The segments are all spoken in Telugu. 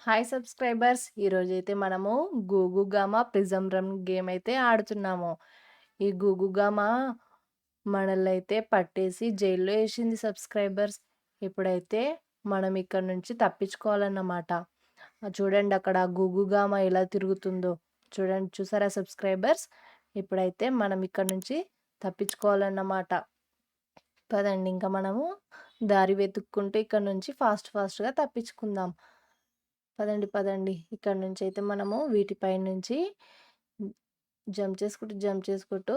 Hi subscribers! ఈరోజైతే మనము గూగుగామా ప్రిజం రన్ గేమ్ అయితే ఆడుతున్నాము. ఈ గూగుగామా మనలైతే పట్టేసి జైల్లో ఏసింది సబ్స్క్రైబర్స్. ఇప్పుడైతే మనం ఇక్కడి నుంచి తప్పించుకోవాలన్నమాట. చూడండి అక్కడ గూగుగామా ఎలా తిరుగుతుందో. చూడండి చూసారా సబ్స్క్రైబర్స్? ఇప్పుడైతే మనం ఇక్కడి నుంచి తప్పించుకోవాలన్నమాట. పదండి ఇంక మనము దారి వెతుక్కుంటూ ఇక్కడ నుంచి ఫాస్ట్‌గా తప్పించుకుందాం. పదండి. ఇక్కడి నుంచయితే మనము వీటిపై నుంచి జంప్ చేసుకుంటూ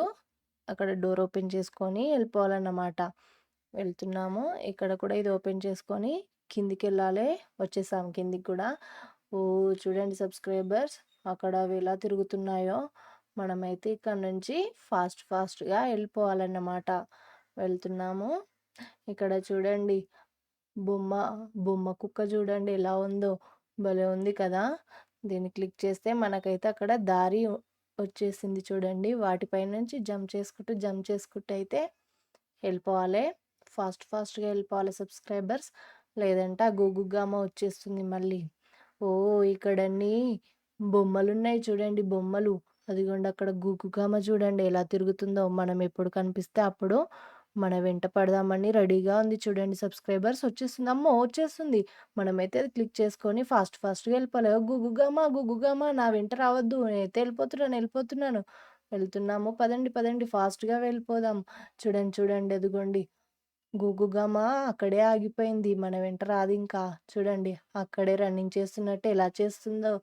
అక్కడ డోర్ ఓపెన్ చేసుకొని వెళ్ళిపోవాలన్నమాట. వెళ్తున్నాము. ఇక్కడ కూడా ఇది ఓపెన్ చేసుకొని కిందికెళ్ళాలి. వచ్చేసాం కిందికి కూడా. ఓహ్! చూడండి సబ్స్క్రైబర్స్ అక్కడ అవి ఎలా తిరుగుతున్నాయో. మనమైతే ఇక్కడ నుంచి ఫాస్ట్‌గా వెళ్ళిపోవాలన్నమాట. వెళ్తున్నాము. ఇక్కడ చూడండి బొమ్మ, బొమ్మ కుక్క చూడండి ఎలా ఉందో. భలే ఉంది కదా! దీన్ని క్లిక్ చేస్తే మనకైతే అక్కడ దారి వచ్చేసింది చూడండి. వాటిపై నుంచి జంప్ చేసుకుంటూ అయితే వెళ్ళిపోవాలి. ఫాస్ట్‌గా వెళ్ళిపోవాలి సబ్స్క్రైబర్స్. లేదంటే ఆ గూగుగామ వచ్చేస్తుంది మళ్ళీ. ఓహ్! ఇక్కడన్నీ బొమ్మలున్నాయి చూడండి బొమ్మలు. అదిగోండి అక్కడ గూగుగామ చూడండి ఎలా తిరుగుతుందో. మనం ఎప్పుడు కనిపిస్తే అప్పుడు మన వెంట పడదామని రెడీగా ఉంది చూడండి సబ్స్క్రైబర్స్. వచ్చేస్తుంది. అమ్మో! వచ్చేస్తుంది. మనమైతే అది క్లిక్ చేసుకొని ఫాస్ట్‌గా వెళ్ళిపోవాలి. గుగ్గుగామ నా వెంట రావద్దు. నేనైతే వెళ్ళిపోతున్నాను. వెళ్తున్నాము. పదండి ఫాస్ట్‌గా వెళ్ళిపోదాం. చూడండి అదిగోండి. గూగుగామ అక్కడే ఆగిపోయింది. మన వెంట రాదింకా. చూడండి అక్కడే రన్నింగ్ చేస్తున్నట్టు ఎలా చేస్తుందో.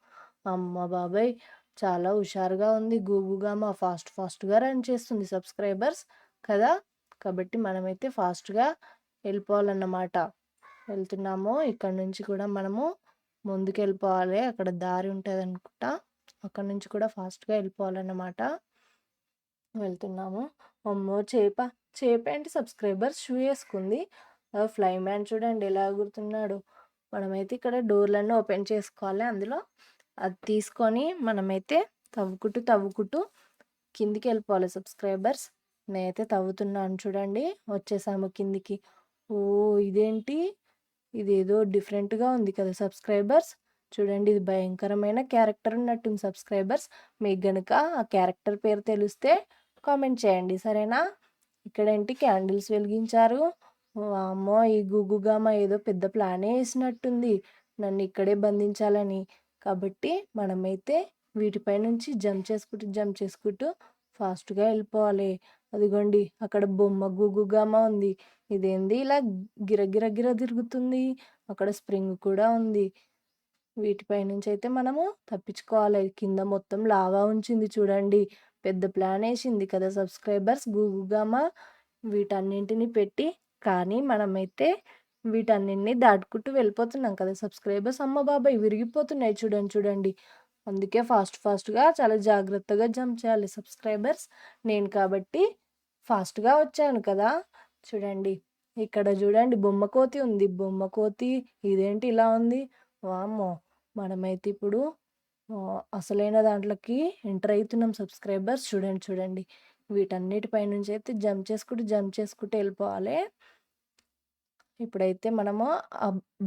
అమ్మ బాబోయ్! చాలా హుషారుగా ఉంది గూగుగామ. ఫాస్ట్‌గా రన్ చేస్తుంది సబ్స్క్రైబర్స్ కదా! కాబట్టి మనమైతే ఫాస్ట్‌గా వెళ్ళిపోవాలన్నమాట. వెళ్తున్నాము. ఇక్కడి నుంచి కూడా మనము ముందుకెళ్ళిపోవాలి. అక్కడ దారి ఉంటదనుకుంటా. అక్కడి నుంచి కూడా ఫాస్ట్‌గా వెళ్ళిపోవాలన్నమాట. వెళ్తున్నాము. అమ్మో! చేపేంటి సబ్స్క్రైబర్స్ షూ ఏసుకుంది. ఫ్లై మ్యాన్ చూడండి ఎలా ఎగురుతున్నాడో. మనమైతే ఇక్కడ డోర్‌లన్నీ ఓపెన్ చేసుకోవాలి. అందులో అది తీసుకొని మనమైతే తవ్వుకుంటూ కిందికెళ్ళిపోవాలి సబ్స్క్రైబర్స్. నేనైతే తవ్వుతున్నాను చూడండి. వచ్చేసాము కిందికి. ఓహ్! ఇదేంటి? ఇదేదో డిఫరెంట్‌గా ఉంది కదా సబ్స్క్రైబర్స్. చూడండి ఇది భయంకరమైన క్యారెక్టర్ ఉన్నట్టుంది సబ్స్క్రైబర్స్. మీకు గనుక ఆ క్యారెక్టర్ పేరు తెలిస్తే కామెంట్ చేయండి సరేనా? ఇక్కడేంటి క్యాండిల్స్ వెలిగించారు. వామ్మో! ఈ గుగ్గుగామ ఏదో పెద్ద ప్లానే ఏసినట్టుంది. నన్ను ఇక్కడే బంధించాలని. కాబట్టి మనమైతే వీటిపై నుంచి జంప్ చేసుకుంటూ ఫాస్ట్‌గా వెళ్ళిపోవాలి. అదిగోండి అక్కడ బొమ్మ గుగ్గుగామ ఉంది. ఇదేంది ఇలా గిరగిర తిరుగుతుంది. అక్కడ స్ప్రింగ్ కూడా ఉంది. వీటిపై నుంచయితే మనము తప్పించుకోవాలి. కింద మొత్తం లావా ఉంచింది చూడండి. పెద్ద ప్లానేసింది కదా సబ్స్క్రైబర్స్ గూగుగామ వీటన్నింటిని పెట్టి. కానీ మనమైతే వీటన్నిటిని దాటుకుంటూ వెళ్ళిపోతున్నాం కదా సబ్స్క్రైబర్స్. అమ్మ బాబోయ్! విరిగిపోతున్నాయి చూడండి. అందుకే ఫాస్ట్‌గా చాలా జాగ్రత్తగా జంప్ చేయాలి సబ్స్క్రైబర్స్. నేను కాబట్టి ఫాస్ట్‌గా వచ్చాను కదా! చూడండి. ఇక్కడ చూడండి బొమ్మ కోతి ఉంది. బొమ్మ కోతి ఇదేంటి ఇలా ఉంది? వామ్మో! మనమైతే ఇప్పుడు అసలైన దాంట్లోకి ఎంటర్ అయితున్నాం సబ్స్క్రైబర్స్. చూడండి. వీటన్నిటిపై నుంచయితే జంప్ చేసుకుంటూ వెళ్ళిపోవాలి. ఇప్పుడైతే మనము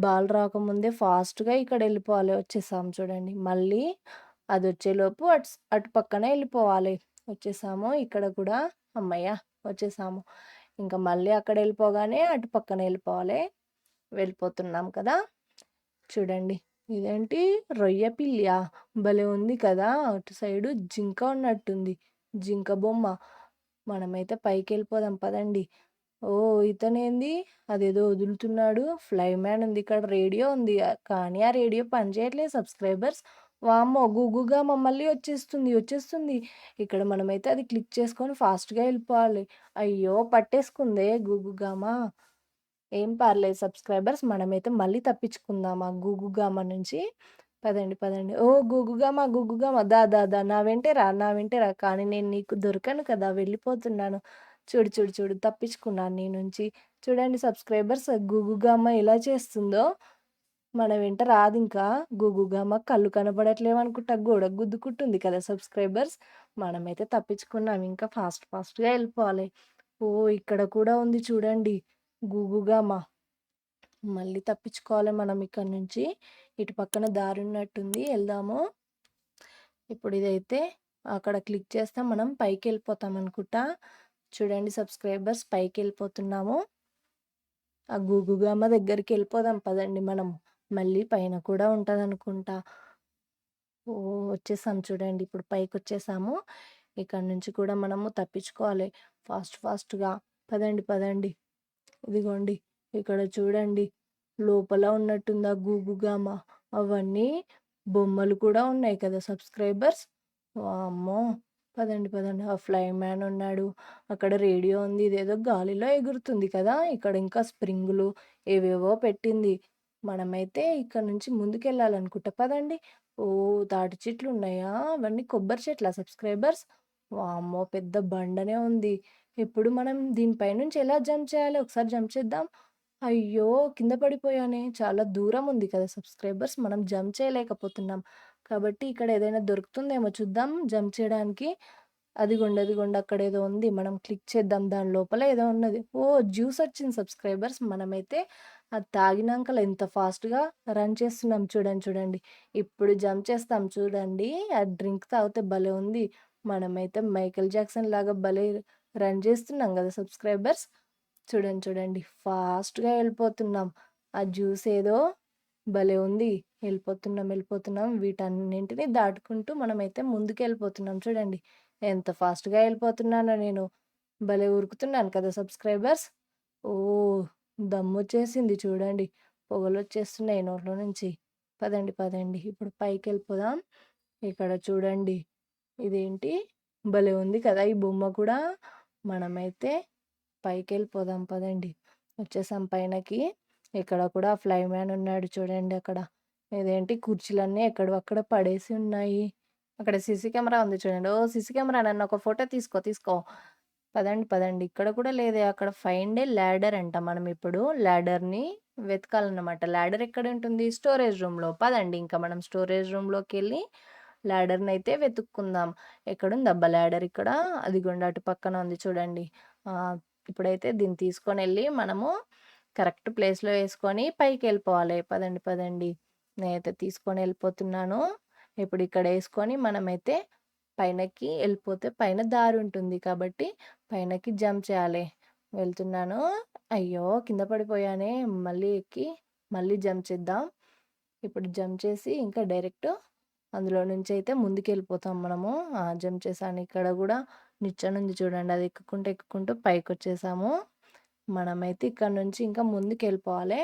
బాల్ రాకముందే ఫాస్ట్‌గా ఇక్కడెళ్ళిపోవాలి. వచ్చేసాం చూడండి. మళ్ళీ అదొచ్చేలోపు అటు పక్కనే ఎళ్ళిపోవాలి. వచ్చేసాము. ఇక్కడ కూడా హమ్మయ్య! వచ్చేసాము. ఇంక మళ్ళీ అక్కడెళ్ళిపోగానే అటు పక్కన ఎళ్ళిపోవాలి. వెళ్ళిపోతున్నాం కదా! చూడండి. ఇదేంటి రొయ్య పిల్లా? భలే ఉంది కదా! అటు సైడు జింక ఉన్నట్టుంది. జింక బొమ్మ. మనమైతే పైకెళ్ళిపోదాం పదండి. ఓహ్! ఇతనేంది అదేదో వదులుతున్నాడు. ఫ్లై మ్యాన్ ఉంది. ఇక్కడ రేడియో ఉంది. కానీ ఆ రేడియో పనిచేయట్లేదు సబ్స్క్రైబర్స్. వామ్మో! గుగ్గుగా మమ్మల్ని వచ్చేస్తుంది. ఇక్కడ మనమైతే అది క్లిక్ చేసుకొని ఫాస్ట్‌గా వెళ్ళిపోవాలి. అయ్యో! పట్టేసుకుందే గుగ్గుగామ. ఏం పర్లేదు సబ్స్క్రైబర్స్. మనమైతే మళ్ళీ తప్పించుకుందాం ఆ గూగుగామ నుంచి. పదండి. ఓహ్! గుగ్గుగామ దా నా వెంటే రా. కానీ నేను నీకు దొరకను కదా! వెళ్ళిపోతున్నాను. చూడు తప్పించుకున్నాను నీ నుంచి. చూడండి సబ్స్క్రైబర్స్ గూగుగామ ఎలా చేస్తుందో. మన వెంట రాదింకా. గూగుగామ కళ్ళు కనపడట్లేవనుకుంటా గోడకు గుద్దుకుంటుంది కదా సబ్స్క్రైబర్స్. మనమైతే తప్పించుకున్నాం. ఇంకా ఫాస్ట్‌గా వెళ్ళిపోవాలి. ఓహ్! ఇక్కడ కూడా ఉంది చూడండి గూగుగామ. మళ్ళీ తప్పించుకోవాలి మనం ఇక్కడి నుంచి. ఇటు పక్కన దారి ఉన్నట్టుంది. ఎళ్దాము. ఇప్పుడు ఇదైతే అక్కడ క్లిక్ చేస్తే మనం పైకెళ్ళిపోతాం అనుకుంటా. చూడండి సబ్స్క్రైబర్స్, పైకెళ్ళిపోతున్నాము. ఆ గూగుగామ దగ్గరికెళ్ళిపోదాం పదండి మనం. మళ్ళీ పైన కూడా ఉంటదనుకుంటా. వచ్చేసాం చూడండి. ఇప్పుడు పైకొచ్చేసాము. ఇక్కడి నుంచి కూడా మనము తప్పించుకోవాలి ఫాస్ట్‌గా. పదండి, పదండి. ఇదిగోండి ఇక్కడ చూడండి. లోపల ఉన్నట్టుంది ఆ గూగుగామ. అవన్నీ బొమ్మలు కూడా ఉన్నాయి కదా సబ్స్క్రైబర్స్. వామ్మో! పదండి, పదండి. ఆ ఫ్లై మ్యాన్ ఉన్నాడు. అక్కడ రేడియో ఉంది. ఇదేదో గాలిలో ఎగురుతుంది కదా! ఇక్కడ ఇంకా స్ప్రింగులు ఏవేవో పెట్టింది. మనమైతే ఇక్కడ నుంచి ముందుకెళ్ళాలనుకుంటా. పదండి. ఓహ్! తాటి చెట్లున్నాయా? అవన్నీ కొబ్బరి చెట్లా సబ్స్క్రైబర్స్? వామ్మో! పెద్ద బండనే ఉంది. ఇప్పుడు మనం దీనిపై నుంచి ఎలా జంప్ చేయాలి? ఒకసారి జంప్ చేద్దాం. అయ్యో! కింద పడిపోయానే. చాలా దూరం ఉంది కదా సబ్స్క్రైబర్స్. మనం జంప్ చేయలేకపోతున్నాం. కాబట్టి ఇక్కడ ఏదైనా దొరుకుతుందేమో చూద్దాం జంప్ చేయడానికి. అదిగోండి, అదిగోండి అక్కడేదో ఉంది. మనం క్లిక్ చేద్దాం. దాని లోపల ఏదో ఉన్నది. ఓహ్! జ్యూస్ వచ్చింది సబ్స్క్రైబర్స్. మనమైతే అది తాగినంకల ఎంత ఫాస్ట్‌గా రన్ చేస్తున్నాం చూడండి, చూడండి. ఇప్పుడు జంప్ చేస్తాం చూడండి. ఆ డ్రింక్ తాగితే భలే ఉంది. మనమైతే మైకేల్ జాక్సన్ లాగా భలే రన్ చేస్తున్నాం గదా సబ్స్క్రైబర్స్. చూడండి, చూడండి. ఫాస్ట్‌గా ఎళ్ళిపోతున్నాం. ఆ జ్యూస్ ఏదో భలే ఉంది. ఎళ్ళిపోతున్నాం. వీటన్నింటిని దాటుకుంటూ మనమైతే ముందుకెళ్ళిపోతున్నాం చూడండి. ఎంత ఫాస్ట్‌గా ఎళ్ళిపోతున్నానో నేను. భలే ఉరుకుతున్నాను కదా సబ్స్క్రైబర్స్. ఓహ్! దమ్మొచ్చేసింది చూడండి. పొగలొచ్చేస్తున్నాయి నోట్లో నుంచి. పదండి, పదండి. ఇప్పుడు పైకెళ్ళిపోదాం. ఇక్కడ చూడండి. ఇదేంటి భలే ఉంది కదా! ఈ బొమ్మ కూడా. మనమైతే పైకెళ్ళిపోదాం పదండి. వచ్చేసాం పైనకి. ఇక్కడ కూడా ఫ్లై మ్యాన్ ఉన్నాడు చూడండి అక్కడ. ఇదేంటి కుర్చీలన్నీ ఎక్కడివక్కడ పడేసి ఉన్నాయి. అక్కడ సీసీ కెమెరా ఉంది చూడండి. ఓహ్! సీసీ కెమెరా నన్ను ఒక ఫోటో తీసుకో. పదండి, పదండి. ఇక్కడ కూడా లేదే. అక్కడ ఫైండ్ ఏ ల్యాడర్ అంట. మనం ఇప్పుడు ల్యాడర్‌ని వెతకాలన్నమాట. ల్యాడర్ ఎక్కడుంటుంది? స్టోరేజ్ రూమ్‌లో. పదండి ఇంకా మనం స్టోరేజ్ రూమ్‌లోకెళ్ళి ల్యాడర్‌నయితే వెతుక్కుందాం. ఎక్కడుందబ్బా ల్యాడర్ ఇక్కడ? అదిగోండి అటు పక్కన ఉంది చూడండి. ఇప్పుడైతే దీన్ని తీసుకొనెళ్ళి మనము కరెక్ట్ ప్లేస్‌లో యేసుకొని పైకెళ్ళిపోవాలి. పదండి, పదండి. నేనైతే తీసుకొనెళ్ళిపోతున్నాను. ఇప్పుడు ఇక్కడ యేసుకొని మనమైతే పైనకి ఎళ్ళిపోతే పైన దారుంటుంది కాబట్టి పైనకి జంప్ చేయాలి. వెళ్తున్నాను. అయ్యో! కింద పడిపోయానే. మళ్ళీ ఎక్కి మళ్ళీ జంప్ చేద్దాం. ఇప్పుడు జంప్ చేసి ఇంకా డైరెక్ట్ అందులో నుంచయితే ముందుకెళ్ళిపోతాం మనము. జంప్ చేశాను. ఇక్కడ గూడా నిచ్చెనుంది చూడండి. అది ఎక్కుకుంటూ పైకొచ్చేసాము. మనమైతే ఇక్కడ నుంచి ఇంకా ముందుకెళ్ళిపోవాలి.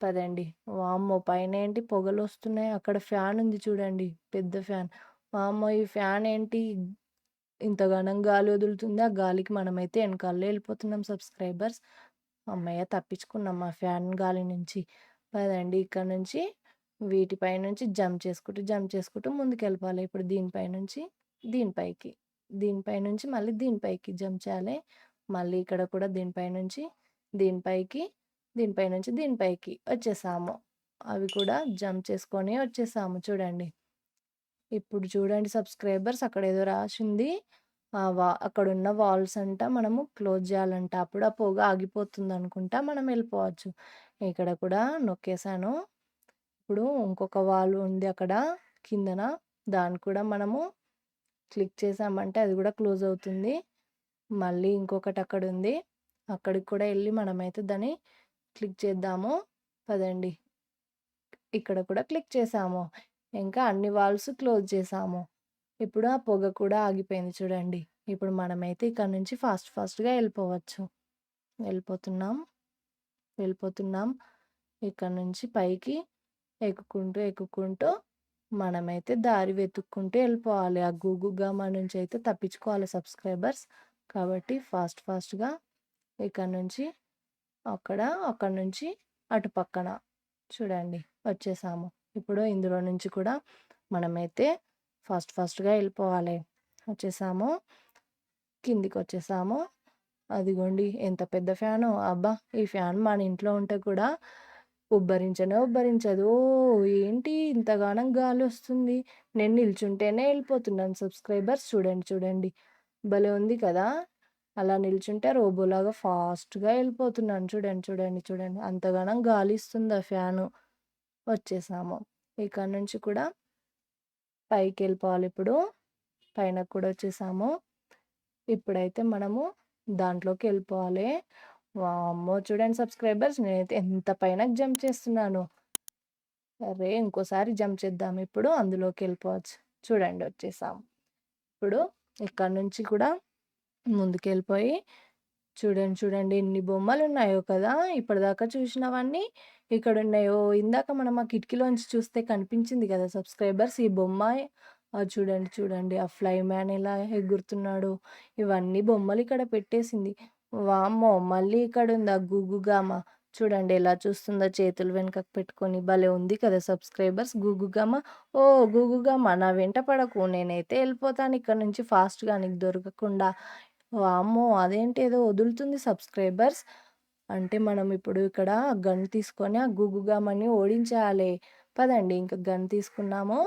పదండి. వామ్మో! పైనేంటి పొగలొస్తున్నాయి. అక్కడ ఫ్యానుంది చూడండి. పెద్ద ఫ్యాన్. వామ్మో! ఈ ఫ్యానేంటి ఇంత ఘనం గాలి వదులుతుంది. ఆ గాలికి మనమైతే ఎనకాలే ఎళ్ళిపోతున్నాం సబ్స్క్రైబర్స్. హమ్మయ్య! తప్పించుకున్నాం ఆ ఫ్యాన్ గాలి నుంచి. పదండి ఇక్కడ నుంచి వీటిపై నుంచి జంప్ చేసుకుంటూ ముందుకెళ్ళిపోవాలి. ఇప్పుడు దీనిపై నుంచి దీనిపైకి, దీనిపై నుంచి మళ్ళీ దీనిపైకి జంప్ చేయాలి. మళ్ళీ ఇక్కడ కూడా దీనిపై నుంచి దీనిపైకి, దీనిపై నుంచి దీనిపైకి వచ్చేసాము. అవి కూడా జంప్ చేసుకొని వచ్చేసాము చూడండి. ఇప్పుడు చూడండి సబ్స్క్రైబర్స్ అక్కడేదో రాసుంది. అక్కడున్న వాల్స్ అంట మనము క్లోజ్ జేయాలంట. అప్పుడు ఆ పొగ ఆగిపోతుందనుకుంటా. మనం ఎళ్ళిపోవచ్చు. ఇక్కడ కూడా నొక్కేసాను. ఇప్పుడు ఇంకొక వాల్ ఉంది అక్కడ కిందన. దాన్ని కూడా మనము క్లిక్ చేసామంటే అది గూడా క్లోజ్ అవుతుంది. మళ్ళీ ఇంకొకటి అక్కడుంది. అక్కడికి కూడా ఎళ్లి మనమైతే దాన్ని క్లిక్ చేద్దాము. పదండి. ఇక్కడ కూడా క్లిక్ చేసాము. ఇంకా అన్ని వాల్స్ క్లోజ్ చేసాము. ఇప్పుడు ఆ పొగ కూడా ఆగిపోయింది చూడండి. ఇప్పుడు మనమైతే ఇక్కడ నుంచి ఫాస్ట్‌గా ఎళ్ళిపోవచ్చు. వెళ్ళిపోతున్నాం. వెళ్ళిపోతున్నాం. ఇక్కడ నుంచి పైకి ఎక్కుకుంటూ మనమైతే దారి వెతుక్కుంటూ ఎళ్ళిపోవాలి. ఆ గూగుగామ నుంచయితే తప్పించుకోవాలి సబ్స్క్రైబర్స్. కాబట్టి ఫాస్ట్‌గా ఇక్కడ నుంచి అక్కడి నుంచి అటు పక్కన చూడండి వచ్చేసాము. ఇప్పుడు ఇందులో నుంచి కూడా మనమైతే ఫాస్ట్‌గా ఎళ్ళిపోవాలి. వచ్చేసాము. కిందికొచ్చేసాము. అదిగోండి ఎంత పెద్ద ఫ్యానో. అబ్బా! ఈ ఫ్యాన్ మన ఇంట్లో ఉంటే కూడా ఉబ్బరించనే ఉబ్బరించదు. ఓహ్! ఏంటి ఇంతగానం గాలొస్తుంది. నేను నిల్చుంటేనే ఎళ్ళిపోతున్నాను సబ్స్క్రైబర్స్. చూడండి. భలే ఉంది కదా! అలా నిల్చుంటే రోబోలాగా ఫాస్ట్‌గా ఎళ్ళిపోతున్నాను. చూడండి, చూడండి, చూడండి. అంతగనం గాలిస్తుంది ఆ ఫ్యాను. వచ్చేసాము. ఇక్కడ నుంచి కూడా పైకెళ్ళిపోవాలిప్పుడు. పైనకి కూడా వచ్చేసాము. ఇప్పుడైతే మనము దాంట్లోకెళ్ళిపోవాలి. వామ్మో! చూడండి సబ్‌స్క్రైబర్స్, నేనైతే ఎంత పైనకి జంప్ చేస్తున్నానో. అరే! ఇంకోసారి జంప్ చేద్దాం ఇప్పుడు. అందులోకెళ్ళిపోవచ్చు. చూడండి వచ్చేసాం. ఇప్పుడు ఇక్కడ నుంచి కూడా ముందుకెళ్ళిపోయి చూడండి, చూడండి ఎన్ని బొమ్మలున్నాయో కదా! ఇప్పటిదాకా చూసినవన్నీ ఇక్కడున్నాయో. ఇందాక మనం ఆ కిటికీలోంచి చూస్తే కనిపించింది కదా సబ్‌స్క్రైబర్స్, ఈ బొమ్మ. చూడండి, చూడండి ఆ ఫ్లై మ్యాన్ ఎలా ఎగురుతున్నాడో. ఇవన్నీ బొమ్మలు ఇక్కడ పెట్టేసింది. వామ్మో! మళ్ళీ ఇక్కడుంది ఆ గూగుగామ. చూడండి ఎలా చూస్తుందో చేతులు వెనకకు పెట్టుకొని. భలే ఉంది కదా సబ్‌స్క్రైబర్స్ గూగుగామ. ఓహ్! గూగుగామ నా వెంట పడకు. నేనైతే ఎళ్ళిపోతాను ఇక్కడి నుంచి ఫాస్ట్‌గా నీకు దొరకకుండా. వామ్మో! అదేంటి ఏదో వదులుతుంది సబ్‌స్క్రైబర్స్. అంటే మనం ఇప్పుడు ఇక్కడ గన్ తీసుకొని ఆ గూగుగామని ఓడించేయాలి. పదండి ఇంక గన్ తీసుకున్నాము.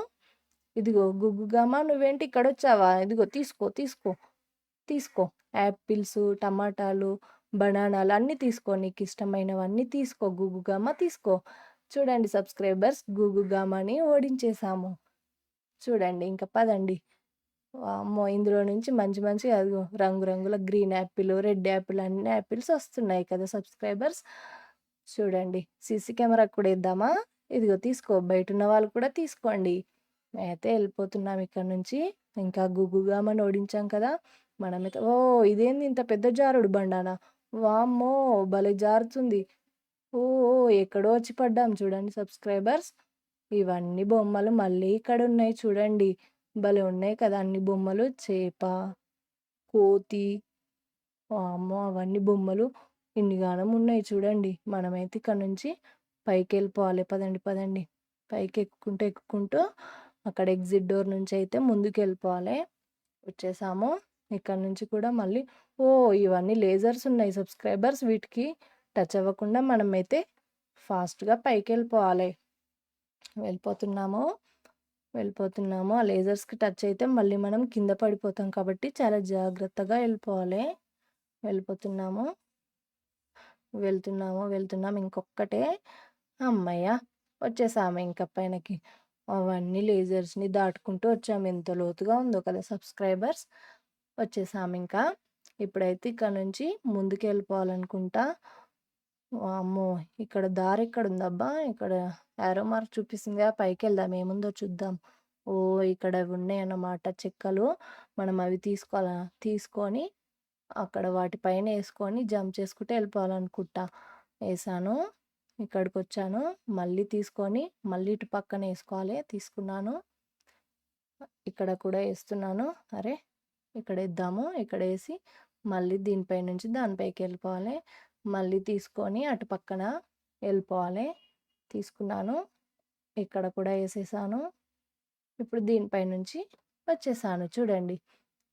ఇదిగో గుగ్గుగామ నువ్వేంటి ఇక్కడొచ్చావా? ఇదిగో తీసుకో, తీసుకో, తీసుకో. యాపిల్సు, టమాటాలు, బనానాలు అన్నీ తీసుకో. నీకిష్టమైనవన్నీ తీసుకో గుగ్గుగామ తీసుకో. చూడండి సబ్‌స్క్రైబర్స్ గూగుగామని ఓడించేసాము. చూడండి ఇంక పదండి. వామ్మో! ఇందులో నుంచి మంచి మంచిగా అదిగో రంగురంగుల గ్రీన్ యాపిల్, రెడ్ యాపిల్ అన్ని యాపిల్స్ వస్తున్నాయి కదా సబ్‌స్క్రైబర్స్. చూడండి. సీసీ కెమెరా కూడా ఎద్దామా? ఇదిగో తీసుకో. బయటున్న వాళ్ళు కూడా తీసుకోండి. మేమైతే ఎళ్ళిపోతున్నాం ఇక్కడి నుంచి. ఇంకా గుగ్గుగామని ఓడించాం కదా! మనమైతే ఓహ్! ఇదేంది ఇంత పెద్ద జారుడు బండానా? వామ్మో! భలే జారుతుంది. ఓహ్! ఓహ్! ఎక్కడో వచ్చి పడ్డాం చూడండి సబ్‌స్క్రైబర్స్. ఇవన్నీ బొమ్మలు మళ్ళీ ఇక్కడున్నాయి చూడండి. భలే ఉన్నాయి కదా! అన్ని బొమ్మలు. చేప, కోతి, వామ్మో! అవన్నీ బొమ్మలు ఇన్నిగానం ఉన్నాయి చూడండి. మనమైతే ఇక్కడ నుంచి పైకెళ్ళిపోవాలి. పదండి, పదండి. పైకెక్కుకుంటూ, ఎక్కుకుంటూ అక్కడ ఎగ్జిట్ డోర్ నుంచయితే ముందుకెళ్ళిపోవాలి. వచ్చేసాము. ఇక్కడ నుంచి కూడా మళ్ళీ ఓహ్! ఇవన్నీ లేజర్స్ ఉన్నాయి సబ్‌స్క్రైబర్స్. వీటికి టచ్ అవ్వకుండా మనమైతే ఫాస్ట్‌గా పైకెళ్ళిపోవాలి. వెళ్ళిపోతున్నాము. వెళ్ళిపోతున్నాము. ఆ లేజర్స్‌కి టచ్ అయితే మళ్ళీ మనం కింద పడిపోతాం కాబట్టి చాలా జాగ్రత్తగా వెళ్ళిపోవాలి. వెళ్ళిపోతున్నాము. వెళ్తున్నాము, వెళ్తున్నాము. ఇంకొక్కటే హమ్మయ్య! వచ్చేసాము ఇంక పైనకి. అవన్నీ లేజర్స్‌ని దాటుకుంటూ వచ్చాము. ఎంత లోతుగా ఉందో కదా సబ్‌స్క్రైబర్స్. వచ్చేసామింకా. ఇప్పుడైతే ఇక్కడ నుంచి ముందుకెళ్ళిపోవాలనుకుంటా. వామ్మో! ఇక్కడ దారెక్కడుందబ్బా? ఇక్కడ యారో మార్క్ చూపిస్తుందిగా పైకెళ్దాం ఏముందో చూద్దాం. ఓహ్! ఇక్కడ ఉన్నాయన్నమాట చెక్కలు. మనం అవి తీసుకొని అక్కడ వాటి పైన యేసుకొని జంప్ చేసుకుంటూ వెళ్ళిపోవాలనుకుంటా. యేసాను. ఇక్కడికొచ్చాను. మళ్ళీ తీసుకొని మళ్ళీ ఇటు పక్కన యేసుకోవాలి. తీసుకున్నాను. ఇక్కడ కూడా యేస్తున్నాను. అరే! ఇక్కడేద్దాము. ఇక్కడేసి మళ్ళీ దీనిపై నుంచి దానిపైకెళ్ళిపోవాలి. మళ్ళీ తీసుకొని అటు పక్కన వెళ్ళిపోవాలి. తీసుకున్నాను. ఇక్కడ కూడా యేసేసాను. ఇప్పుడు దీనిపై నుంచి వచ్చేసాను చూడండి.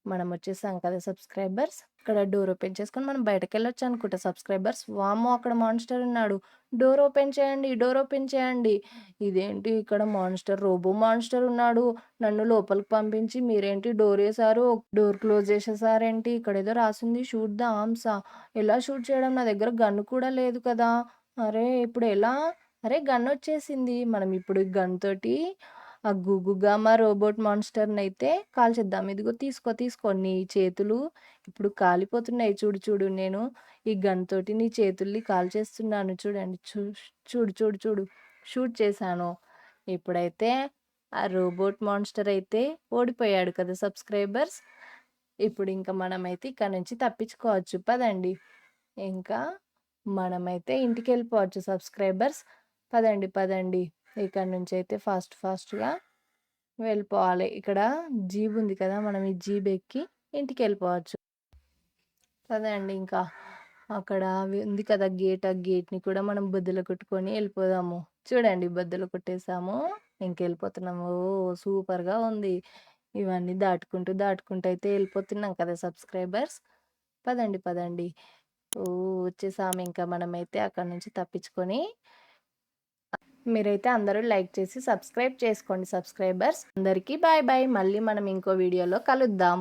మనం వచ్చేసాం కదా సబ్‌స్క్రైబర్స్. ఇక్కడ డోర్ ఓపెన్ చేసుకొని మనం బయటకెళ్ళొచ్చు అనుకుంటా సబ్‌స్క్రైబర్స్. వామ్మో! అక్కడ మాన్‌స్టర్ ఉన్నాడు. డోర్ ఓపెన్ చేయండి, డోర్ ఓపెన్ చేయండి. ఇదేంటి ఇక్కడ మాన్‌స్టర్, రోబో మాన్‌స్టర్ ఉన్నాడు. నన్ను లోపలికి పంపించి మీరేంటి డోరేశారు, డోర్ క్లోజ్ చేసేసారేంటి? ఇక్కడేదో రాసుంది షూట్ ద ఆర్మ్సా? ఎలా షూట్ చేయడం? నా దగ్గర గన్ కూడా లేదు కదా! అరే! ఇప్పుడెలా? అరే! గన్నొచ్చేసింది. మనం ఇప్పుడు ఈ గన్ తోటి ఆ గుగుగామా రోబోట్ మాన్‌స్టర్‌నయితే కాల్చేద్దాం. ఇదిగో తీసుకో, తీసుకో. నీ చేతులు ఇప్పుడు కాలిపోతున్నాయి చూడు, చూడు. నేను ఈ గన్ తోటి నీ చేతుల్ని కాల్చేస్తున్నాను చూడండి. చూడు, చూడు, చూడు. షూట్ చేశాను. ఇప్పుడైతే ఆ రోబోట్ మాన్‌స్టర్ అయితే ఓడిపోయాడు కదా సబ్‌స్క్రైబర్స్. ఇప్పుడింక మనమైతే ఇక్కడి నుంచి తప్పించుకోవచ్చు. పదండి. ఇంకా మనమైతే ఇంటికెళ్ళిపోవచ్చు సబ్‌స్క్రైబర్స్. పదండి, పదండి. ఇక్కడి నుంచయితే ఫాస్ట్‌గా వెళ్ళిపోవాలి. ఇక్కడ జీబ్ ఉంది కదా! మనం ఈ జీబ్ ఎక్కి ఇంటికెళ్ళిపోవచ్చు. పదండి ఇంకా. అక్కడ అవి ఉంది కదా గేట్, ఆ గేట్‌ని కూడా మనం బద్దలు కొట్టుకొని ఎళ్ళిపోదాము. చూడండి బద్దలు కొట్టేసాము. ఇంకెళ్ళిపోతున్నాము. ఓహ్! సూపర్‌గా ఉంది. ఇవన్నీ దాటుకుంటూ అయితే ఎళ్ళిపోతున్నాం కదా సబ్‌స్క్రైబర్స్. పదండి, పదండి. ఓహ్! వచ్చేసామింక మనమైతే అక్కడి నుంచి తప్పించుకొని. మీరైతే అందరూ లైక్ చేసి సబ్స్క్రైబ్ చేసుకోండి సబ్స్క్రైబర్స్. అందరికీ బాయ్ బాయ్. మళ్ళీ మనం ఇంకో వీడియోలో కలుద్దాం.